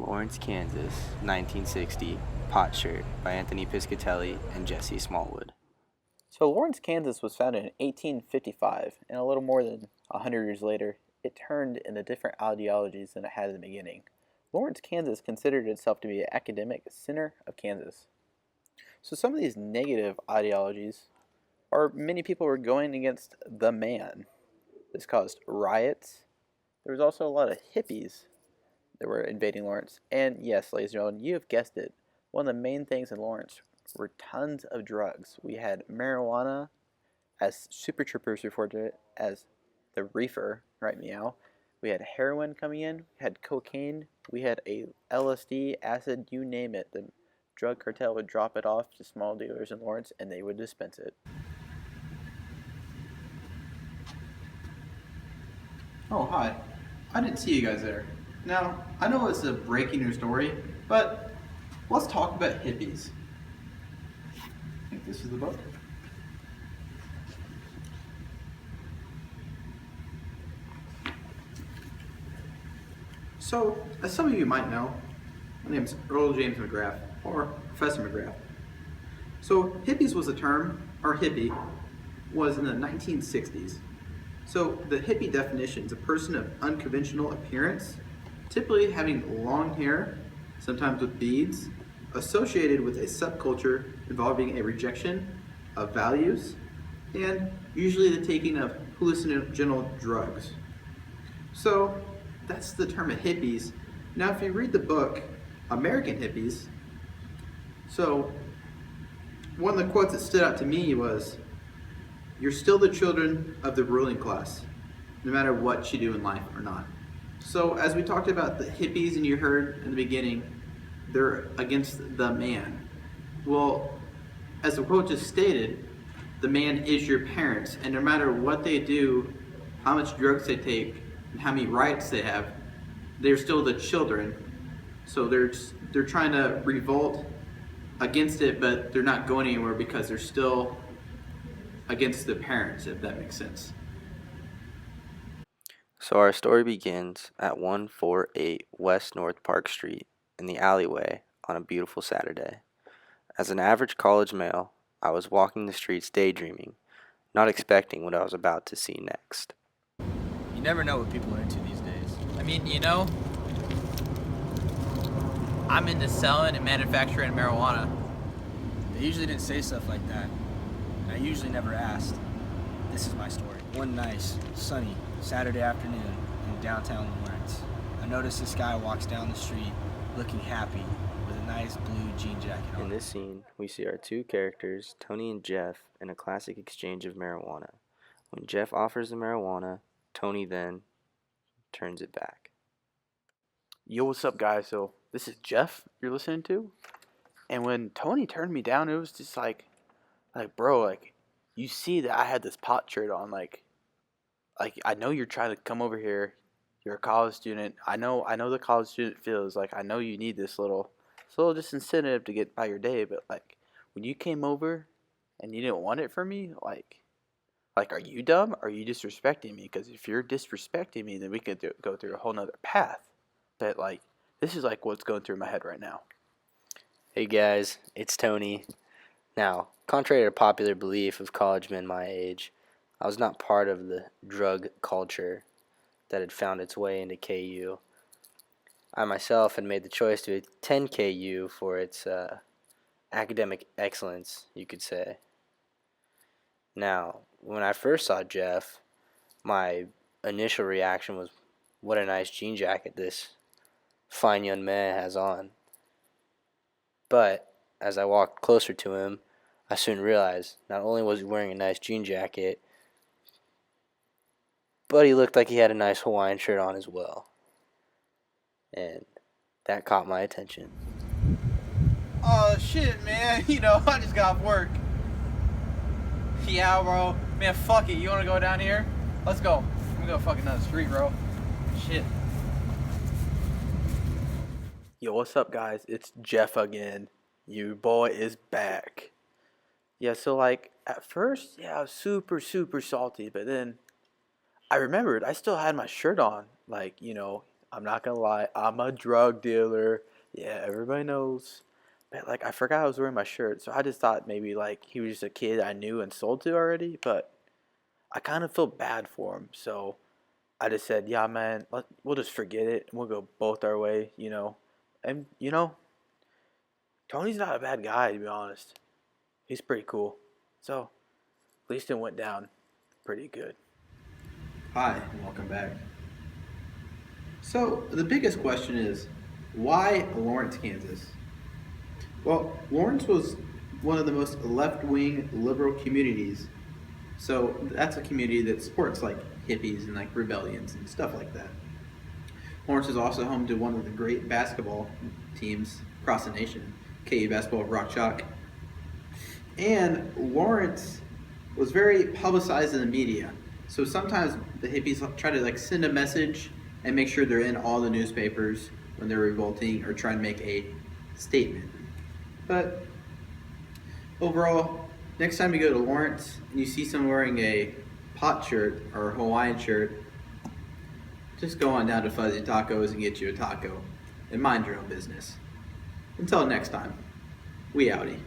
Lawrence, Kansas, 1960, Pottshirt by Anthony Piscatelli and Jesse Smallwood. So Lawrence, Kansas was founded in 1855, and a little more than 100 years later, it turned into different ideologies than it had in the beginning. Lawrence, Kansas considered itself to be an academic center of Kansas. So some of these negative ideologies are many people were going against the man. This caused riots. There was also a lot of hippies that were invading Lawrence. And yes, ladies and gentlemen, you have guessed it. One of the main things in Lawrence were tons of drugs. We had marijuana, as Super Troopers referred to it as the reefer, right, meow. We had heroin coming in, we had cocaine, we had a LSD, acid, you name it. The drug cartel would drop it off to small dealers in Lawrence and they would dispense it. Oh, hi. I didn't see you guys there. Now, I know it's a breaking news story, but let's talk about hippies. I think this is the book. So, as some of you might know, my name is Earl James McGrath, or Professor McGrath. So, hippies was a term, or hippie, was in the 1960s. So, the hippie definition is a person of unconventional appearance, typically having long hair, sometimes with beads, associated with a subculture involving a rejection of values, and usually the taking of hallucinogenic drugs. So, that's the term of hippies. Now, if you read the book, American Hippies, so one of the quotes that stood out to me was, "You're still the children of the ruling class, no matter what you do in life or not." So as we talked about the hippies and you heard in the beginning, they're against the man. Well, as the quote just stated, the man is your parents, and no matter what they do, how much drugs they take, and how many rights they have, they're still the children. So they're trying to revolt against it, but they're not going anywhere because they're still against the parents, if that makes sense. So our story begins at 148 West North Park Street in the alleyway on a beautiful Saturday. As an average college male, I was walking the streets daydreaming, not expecting what I was about to see next. You never know what people are into these days. I mean, I'm into selling and manufacturing marijuana. They usually didn't say stuff like that, and I usually never asked. This is my story. One nice, sunny Saturday afternoon in downtown Lawrence, I noticed this guy walks down the street looking happy with a nice blue jean jacket on. In this scene, we see our two characters, Tony and Jeff, in a classic exchange of marijuana. When Jeff offers the marijuana, Tony then turns it back. Yo, what's up, guys? So this is Jeff you're listening to, and when Tony turned me down, it was just like, bro, like, you see that I had this pot shirt on, like I know you're trying to come over here. You're a college student. I know the college student feels like I know you need this little just incentive to get by your day, but like when you came over and you didn't want it for me, like, are you dumb? Or are you disrespecting me? Because if you're disrespecting me, then we could go through a whole nother path. But like, this is like what's going through my head right now. Hey guys, it's Tony. Now, contrary to popular belief of college men my age, I was not part of the drug culture that had found its way into KU. I myself had made the choice to attend KU for its academic excellence, you could say. Now, when I first saw Jeff, my initial reaction was, what a nice jean jacket this fine young man has on. But as I walked closer to him, I soon realized not only was he wearing a nice jean jacket, but he looked like he had a nice Hawaiian shirt on as well. And that caught my attention. Oh shit, man! I just got off work. Yeah, bro. Man, fuck it. You wanna go down here? Let's go. We go fucking down the street, bro. Shit. Yo, what's up, guys? It's Jeff again. Your boy is back. Yeah, so like at first, yeah, I was super, super salty, but then I remembered I still had my shirt on. Like, I'm not gonna lie, I'm a drug dealer. Yeah, everybody knows. But like, I forgot I was wearing my shirt, so I just thought maybe like he was just a kid I knew and sold to already. But I kind of feel bad for him, so I just said, "Yeah, man, we'll just forget it. And we'll go both our way, you know." And Tony's not a bad guy, to be honest. He's pretty cool. So at least it went down pretty good. Hi, and welcome back. So, the biggest question is, why Lawrence, Kansas? Well, Lawrence was one of the most left-wing liberal communities. So, that's a community that supports like hippies and like rebellions and stuff like that. Lawrence is also home to one of the great basketball teams across the nation, KU Basketball of Rock Chalk. And Lawrence was very publicized in the media. So sometimes the hippies try to like send a message and make sure they're in all the newspapers when they're revolting or trying to make a statement. But overall, next time you go to Lawrence and you see someone wearing a pot shirt or a Hawaiian shirt, just go on down to Fuzzy Tacos and get you a taco and mind your own business. Until next time, we outie.